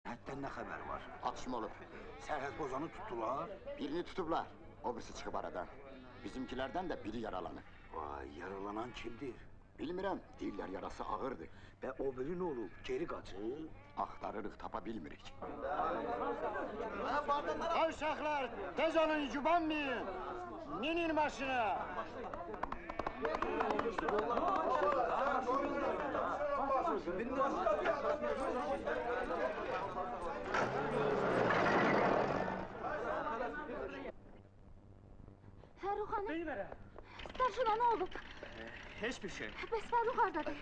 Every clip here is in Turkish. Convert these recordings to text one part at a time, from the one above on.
Hətdən nə xəbər var? Atışma olub. Sərhəd bozanı tutdular. Birini tutublar, o birisi çıxıb aradan. Bizimkilərdən də biri yaralanıb. Vay, yaralanan kimdir? Bilmirəm, deyirlər yarası ağırdır. Və o biri nə olub? Geri qaçır. Axtarırıq, tapa bilmirik. Ay uşaqlar, tez olun, yubanmayın! Minin maşına! Fərrux hanım, Bilmirəm. starşına nə olub? Heç bir şey. Bəs Fərrux hardadır?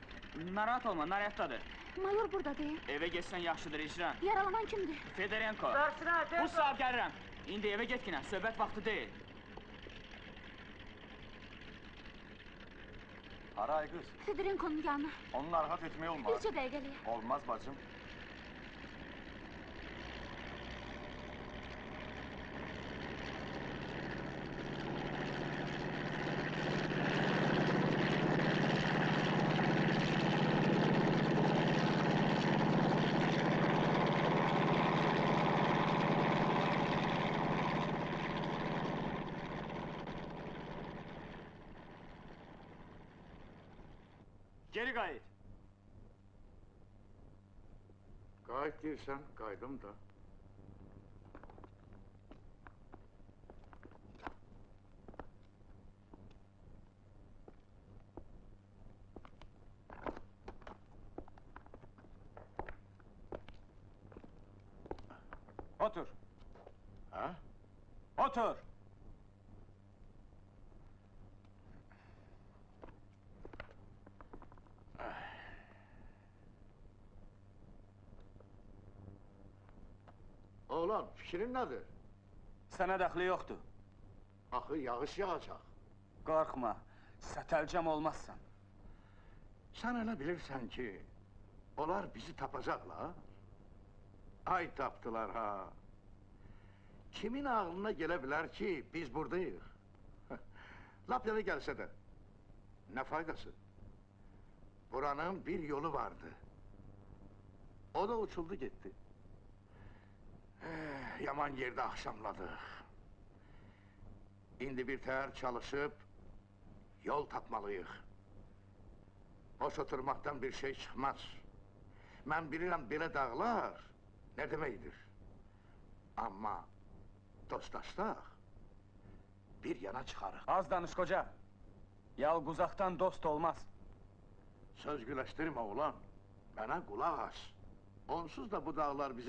Narahat olma, narahatdadır. Mayor buradadır. Evə getsən yaxşıdır, icran. Yaralanan kimdir? Federenko. Bu saat gəlirəm. İndi evə getkinə, söhbət vaxtı deyil. Haray kız, Federenko'nun yanına. onu narahat etmeye olmaz. Bircə dəqiqəliyə. Olmaz bacım. Geri qayıt. Qayıt deyirsən, qaydım da. Otur. Ha? Otur. Oğlan, fikrin nedir? Sənə dəxli yoxdur. Axı yağış yağacaq. Qorxma, sətəlcəm olmazsan. Sen öyle bilirsen ki, onlar bizi tapacaklar. Ay taptılar ha. Kimin aklına gelebilir ki biz buradayız? Lap yana gelse de. Ne faydası? Buranın bir yolu vardı. O da uçuldu gitti. Yaman yerde akşamladık. İndi bir təhər çalışıp yol tapmalıyıq. Boş oturmaktan bir şey çıkmaz. Ben bilirəm belə dağlar ne demekdir. Ama dostlaşdaq bir yana çıkarıq. Az danış koca. Yalquzaqdan dost olmaz. Söz güləşdirmə oğlan. Bana kulak as. Onsuz da bu dağlar bize